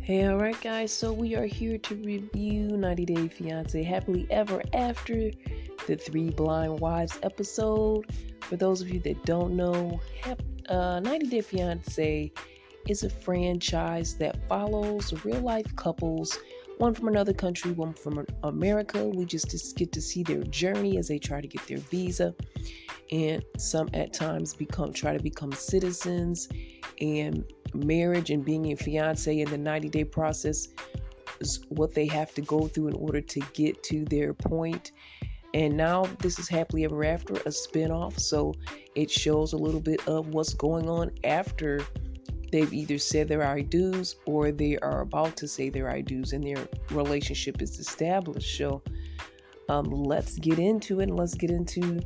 Hey, alright, guys. So, we are here to review 90 Day Fiance Happily Ever After, the Three Blind Wives episode. For those of you that don't know, 90 Day Fiance is a franchise that follows real life couples, one from another country, one from America. We just get to see their journey as they try to get their visa, and some at times try to become citizens, and marriage and being a fiance in the 90-day process is what they have to go through in order to get to their point. And now this is Happily Ever After, a spinoff, so it shows a little bit of what's going on after they've either said their I do's or they are about to say their I do's and their relationship is established. So let's get into it. Let's get into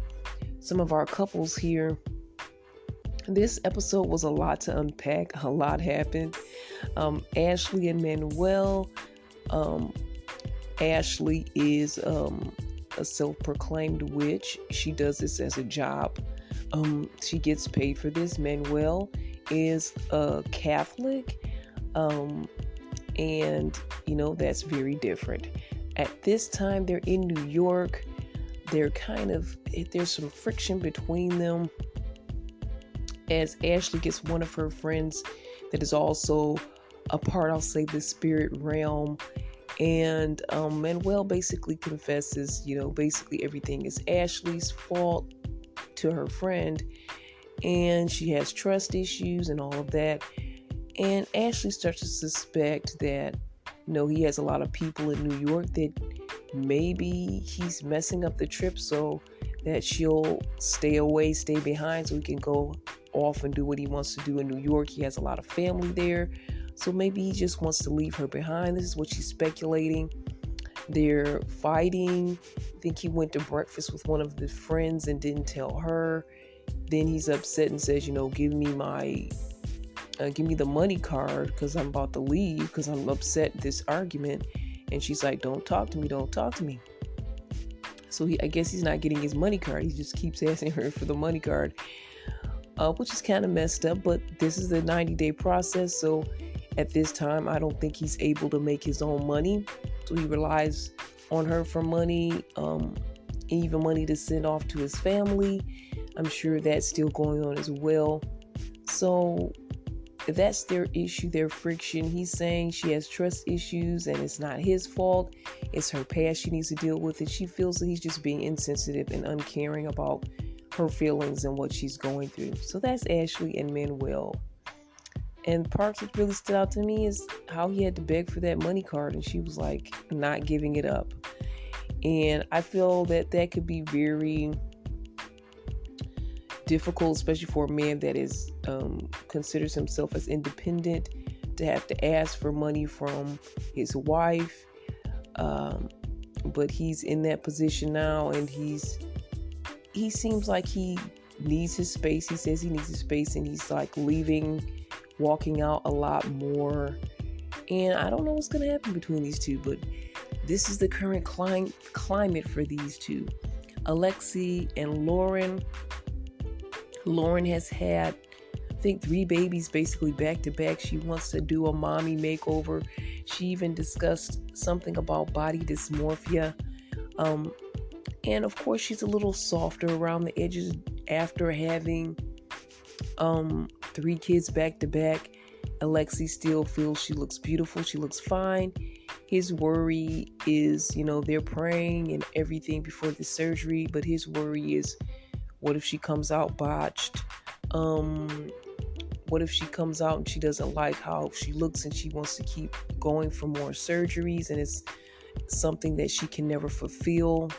some of our couples here. This episode was a lot to unpack. A lot happened. Ashley and Manuel. Ashley is a self-proclaimed witch. She does this as a job. She gets paid for this. Manuel is a Catholic. And, that's very different. At this time, they're in New York. There's some friction between them, as Ashley gets one of her friends that is also a part, I'll say, the spirit realm. And Manuel basically confesses, basically everything is Ashley's fault to her friend. And she has trust issues and all of that. And Ashley starts to suspect that, he has a lot of people in New York that maybe he's messing up the trip so that she'll stay behind so he can go off and do what he wants to do in New York. He has a lot of family there, so maybe he just wants to leave her behind. This is what she's speculating. They're fighting. I think he went to breakfast with one of the friends and didn't tell her. Then he's upset and says, give me the money card because I'm about to leave because I'm upset at this argument. And she's like, don't talk to me. So I guess he's not getting his money card. He just keeps asking her for the money card, which is kind of messed up. But this is the 90-day process. So at this time, I don't think he's able to make his own money. So he relies on her for money, even money to send off to his family. I'm sure that's still going on as well. So that's their issue, their friction. He's saying she has trust issues and it's not his fault. It's her past she needs to deal with, and she feels that he's just being insensitive and uncaring about her feelings and what she's going through. So that's Ashley and Manuel. And the part that really stood out to me is how he had to beg for that money card and she was like not giving it up. And I feel that could be very difficult, especially for a man that is considers himself as independent, to have to ask for money from his wife. But he's in that position now, and he seems like he needs his space. He says he needs his space, and he's like walking out a lot more. And I don't know what's going to happen between these two, but this is the current climate for these two. Alexi and Lauren. Lauren has had, I think, 3 babies basically back to back. She wants to do a mommy makeover. She even discussed something about body dysmorphia. And of course, she's a little softer around the edges after having 3 kids back to back. Alexi still feels she looks beautiful. She looks fine. His worry is, they're praying and everything before the surgery, but his worry is, what if she comes out botched? What if she comes out and she doesn't like how she looks and she wants to keep going for more surgeries, and it's something that she can never fulfill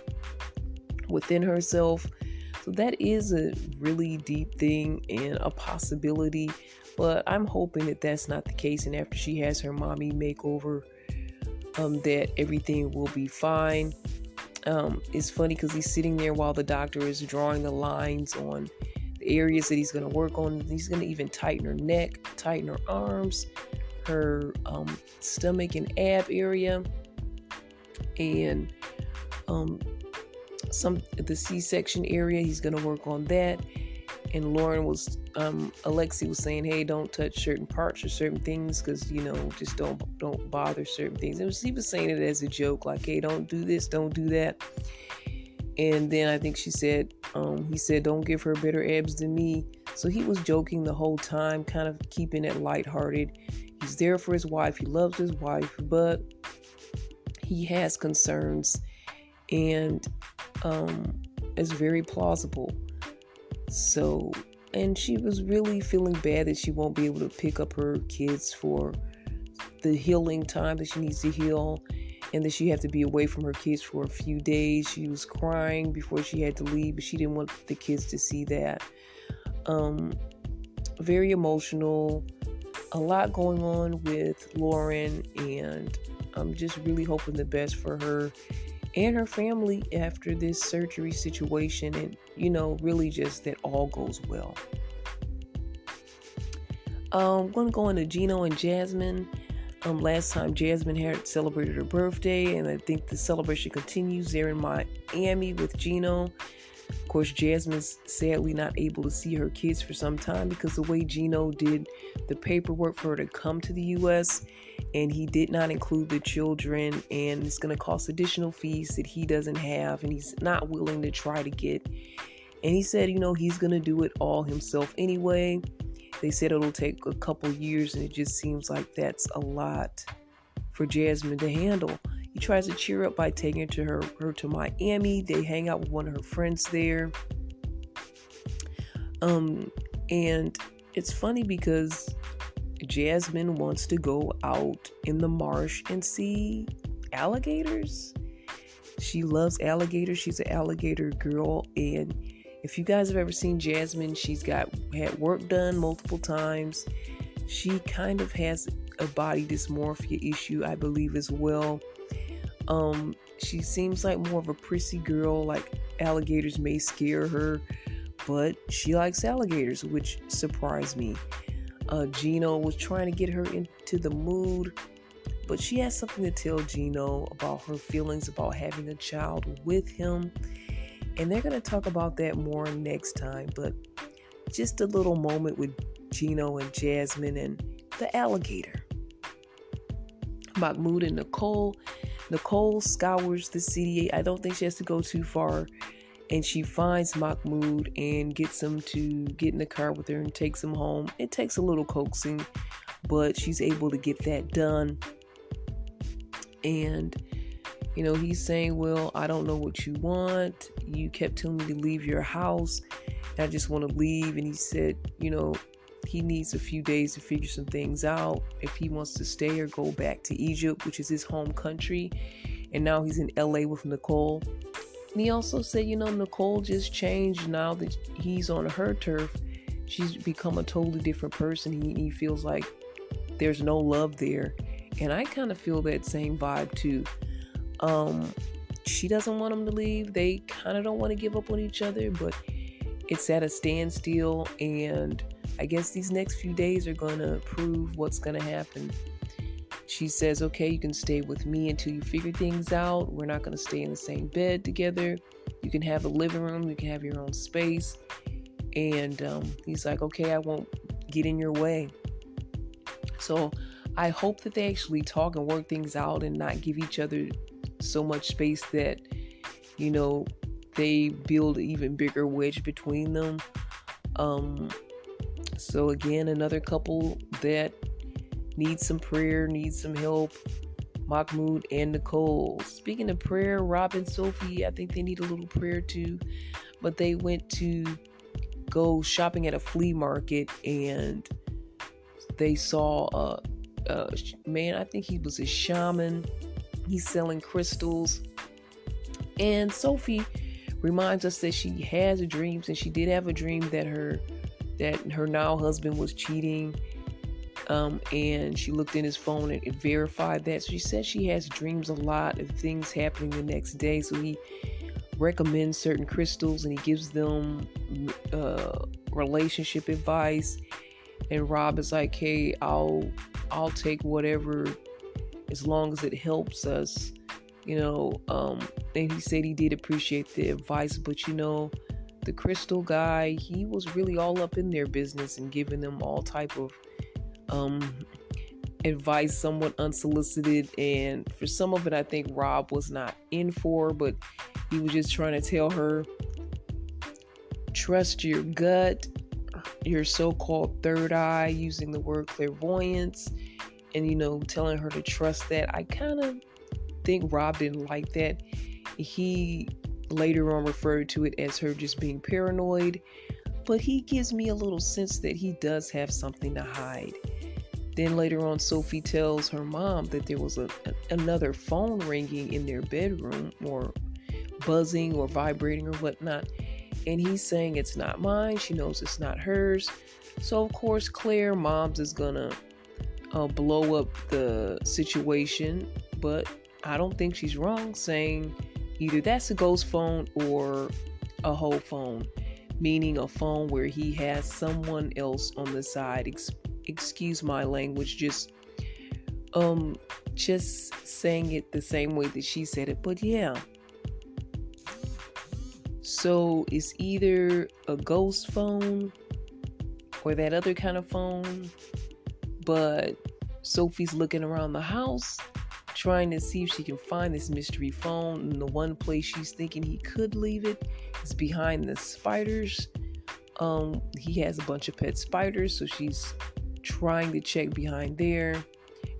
within herself? So that is a really deep thing and a possibility, but I'm hoping that that's not the case, and after she has her mommy makeover, that everything will be fine. It's funny because he's sitting there while the doctor is drawing the lines on the areas that he's going to work on. He's going to even tighten her neck, tighten her arms, her stomach and ab area, and the C-section area. He's going to work on that. And Lauren was, Alexi was saying, hey, don't touch certain parts or certain things because, just don't bother certain things. He was saying it as a joke, like, hey, don't do this, don't do that. And then I think he said, don't give her better abs than me. So he was joking the whole time, kind of keeping it lighthearted. He's there for his wife. He loves his wife, but he has concerns, and it's very plausible. So, and she was really feeling bad that she won't be able to pick up her kids for the healing time that she needs to heal, and that she had to be away from her kids for a few days. She was crying before she had to leave, but she didn't want the kids to see that. Very emotional, a lot going on with Lauren, and I'm just really hoping the best for her and her family after this surgery situation, and really just that all goes well. I'm going to go into Gino and Jasmine. Last time Jasmine had celebrated her birthday, and I think the celebration continues there in Miami with Gino. Of course, Jasmine's sadly not able to see her kids for some time because the way Gino did the paperwork for her to come to the U.S., and he did not include the children, and it's going to cost additional fees that he doesn't have, and he's not willing to try to get. And he said, he's going to do it all himself anyway. They said it'll take a couple years, and it just seems like that's a lot for Jasmine to handle. He tries to cheer up by taking her to Miami. They hang out with one of her friends there. And it's funny because Jasmine wants to go out in the marsh and see alligators. She loves alligators. She's an alligator girl, and if you guys have ever seen Jasmine, she's had work done multiple times. She kind of has a body dysmorphia issue, I believe, as well. She seems like more of a prissy girl, like alligators may scare her, but she likes alligators, which surprised me. Gino was trying to get her into the mood, but she has something to tell Gino about her feelings about having a child with him. And they're going to talk about that more next time. But just a little moment with Gino and Jasmine and the alligator. Mahmoud and Nicole. Nicole scours the city. I don't think she has to go too far. And she finds Mahmoud and gets him to get in the car with her and takes him home. It takes a little coaxing, but she's able to get that done. And he's saying, well, I don't know what you want. You kept telling me to leave your house. And I just want to leave. And he said, he needs a few days to figure some things out. If he wants to stay or go back to Egypt, which is his home country. And now he's in LA with Nicole. And he also said, Nicole just changed now that he's on her turf. She's become a totally different person. He feels like there's no love there. And I kind of feel that same vibe too. She doesn't want him to leave. They kind of don't want to give up on each other, but it's at a standstill. And I guess these next few days are going to prove what's going to happen. She says, okay, you can stay with me until you figure things out. We're not going to stay in the same bed together. You can have a living room. You can have your own space. And he's like, okay, I won't get in your way. So I hope that they actually talk and work things out and not give each other so much space that, they build an even bigger wedge between them. So again, another couple that needs some prayer, needs some help. Mahmoud and Nicole. Speaking of prayer, Rob and Sophie, I think they need a little prayer too. But they went to go shopping at a flea market, and they saw a man, I think he was a shaman. He's selling crystals. And Sophie reminds us that she has dreams, and she did have a dream that her now husband was cheating. And she looked in his phone and it verified that. So she says she has dreams a lot of things happening the next day. So he recommends certain crystals and he gives them relationship advice. And Rob is like, hey, I'll take whatever as long as it helps us, And he said he did appreciate the advice, but the crystal guy, he was really all up in their business and giving them all type of um, advice, somewhat unsolicited. And for some of it, I think Rob was not in for, but he was just trying to tell her, trust your gut, your so-called third eye, using the word clairvoyance, and telling her to trust that. I kind of think Rob didn't like that. He later on referred to it as her just being paranoid, but he gives me a little sense that he does have something to hide. Then later on, Sophie tells her mom that there was another phone ringing in their bedroom, or buzzing or vibrating or whatnot, and he's saying it's not mine. She knows it's not hers. So of course Claire, moms, is gonna blow up the situation, but I don't think she's wrong, saying either that's a ghost phone or a whole phone, meaning a phone where he has someone else on the side. Excuse my language, just saying it the same way that she said it, but yeah. So it's either a ghost phone or that other kind of phone, but Sophie's looking around the house trying to see if she can find this mystery phone, and the one place she's thinking he could leave it is behind the spiders. He has a bunch of pet spiders, so she's trying to check behind there.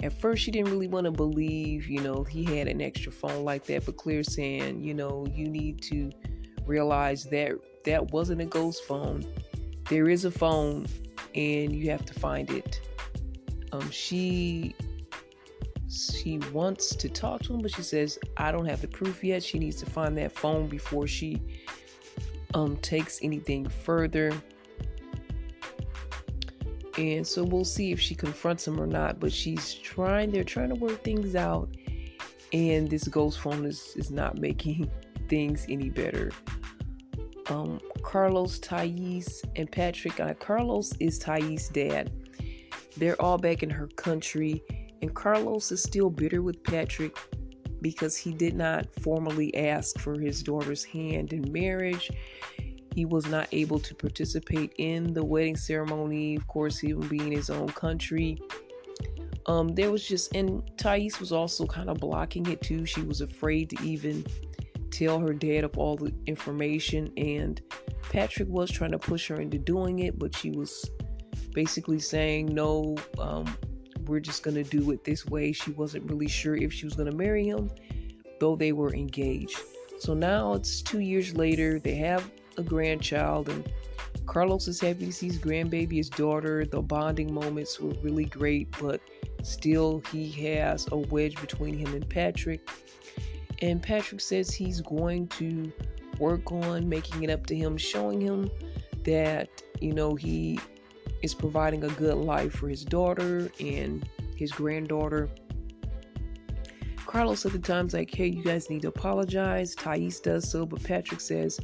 At first she didn't really want to believe, he had an extra phone like that, but Claire's saying, you need to realize that that wasn't a ghost phone. There is a phone and you have to find it. She wants to talk to him, but she says, I don't have the proof yet. She needs to find that phone before she takes anything further. And so we'll see if she confronts him or not, but they're trying to work things out, and this ghost phone is not making things any better. Carlos, Thais, and Patrick. Carlos is Thais' dad. They're all back in her country, and Carlos is still bitter with Patrick because he did not formally ask for his daughter's hand in marriage. He was not able to participate in the wedding ceremony, of course, even being in his own country. And Thais was also kind of blocking it too. She was afraid to even tell her dad of all the information, and Patrick was trying to push her into doing it, but she was basically saying, no, we're just going to do it this way. She wasn't really sure if she was going to marry him, though they were engaged. So now it's 2 years later. They have a grandchild, and Carlos is happy to see his grandbaby, his daughter. The bonding moments were really great, but still he has a wedge between him and Patrick. And Patrick says he's going to work on making it up to him, showing him that, he is providing a good life for his daughter and his granddaughter. Carlos at the time's like, hey, you guys need to apologize. Thais does so, but Patrick says,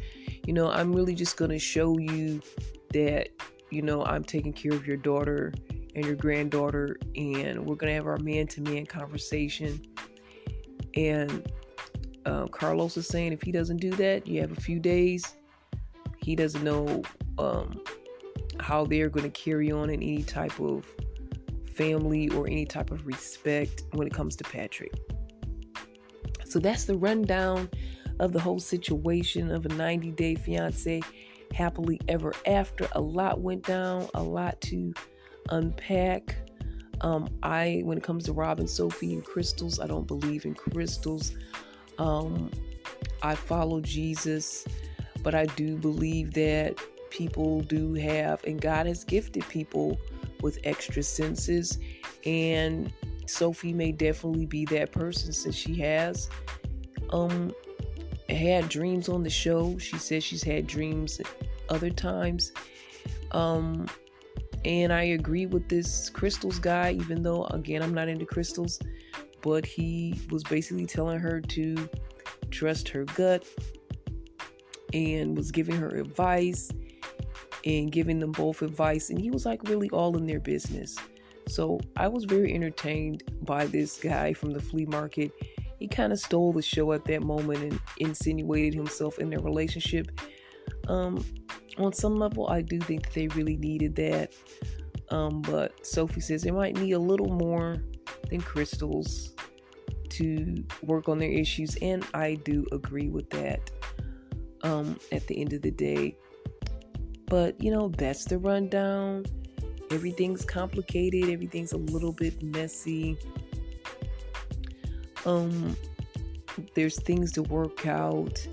I'm really just going to show you that, I'm taking care of your daughter and your granddaughter, and we're going to have our man-to-man conversation. And Carlos is saying if he doesn't do that, you have a few days. He doesn't know how they're going to carry on in any type of family or any type of respect when it comes to Patrick. So that's the rundown of the whole situation of a 90-day fiance happily ever after. A lot went down, a lot to unpack. When it comes to Rob and Sophie and crystals, I don't believe in crystals. I follow Jesus, but I do believe that people do have, and God has gifted people with extra senses, and Sophie may definitely be that person, since she has had dreams on the show. She says she's had dreams other times, and I agree with this crystals guy, even though again I'm not into crystals, but he was basically telling her to trust her gut and was giving her advice and giving them both advice, and he was like really all in their business. So I was very entertained by this guy from the flea market. He kind of stole the show at that moment and insinuated himself in their relationship. On some level, I do think that they really needed that. But Sophie says they might need a little more than crystals to work on their issues, and I do agree with that. At the end of the day, but that's the rundown. Everything's complicated. Everything's a little bit messy. There's things to work out.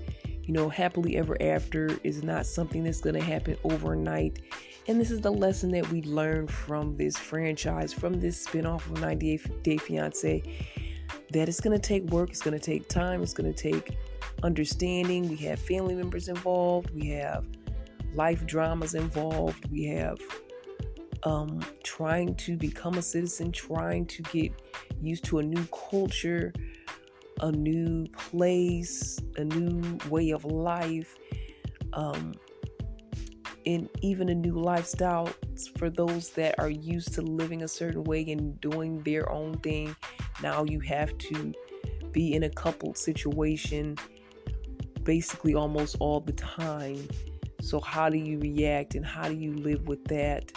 Happily ever after is not something that's going to happen overnight. And this is the lesson that we learned from this franchise, from this spinoff of 98 Day Fiance, that it's going to take work. It's going to take time. It's going to take understanding. We have family members involved. We have life dramas involved. We have trying to become a citizen, trying to get used to a new culture, a new place, a new way of life, and even a new lifestyle for those that are used to living a certain way and doing their own thing. Now you have to be in a coupled situation basically almost all the time. So how do you react and how do you live with that?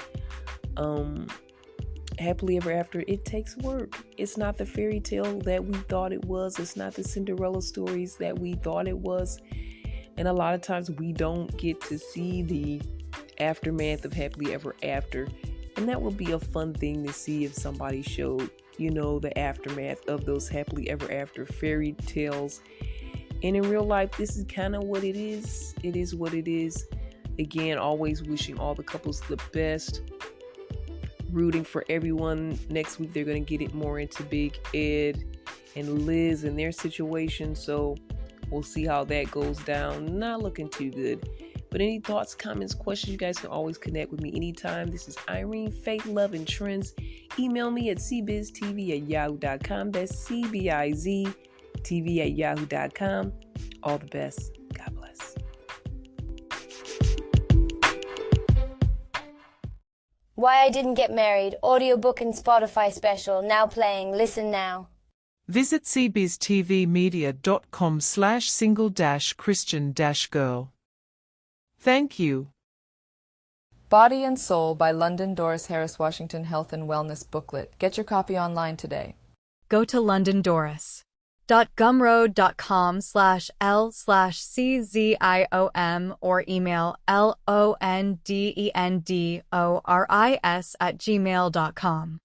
Happily ever after, it takes work. It's not the fairy tale that we thought it was. It's not the Cinderella stories that we thought it was. And a lot of times we don't get to see the aftermath of happily ever after. And that would be a fun thing to see if somebody showed, the aftermath of those happily ever after fairy tales. And in real life, this is kind of what it is. It is what it is. Again, always wishing all the couples the best. Rooting for everyone. Next week, they're going to get it more into Big Ed and Liz and their situation. So we'll see how that goes down. Not looking too good. But any thoughts, comments, questions, you guys can always connect with me anytime. This is Irene, Faith, Love, and Trends. Email me at cbiztv@yahoo.com. That's cbiztv@yahoo.com. All the best. God bless. Why I Didn't Get Married, audiobook and Spotify special, now playing. Listen now. Visit cbiztvmedia.com/single-christian-girl. Thank you. Body and Soul by London Doris Harris Washington Health and Wellness Booklet. Get your copy online today. Go to londondoris.gumroad.com/l/cziom or email londendendORIS@gmail.com.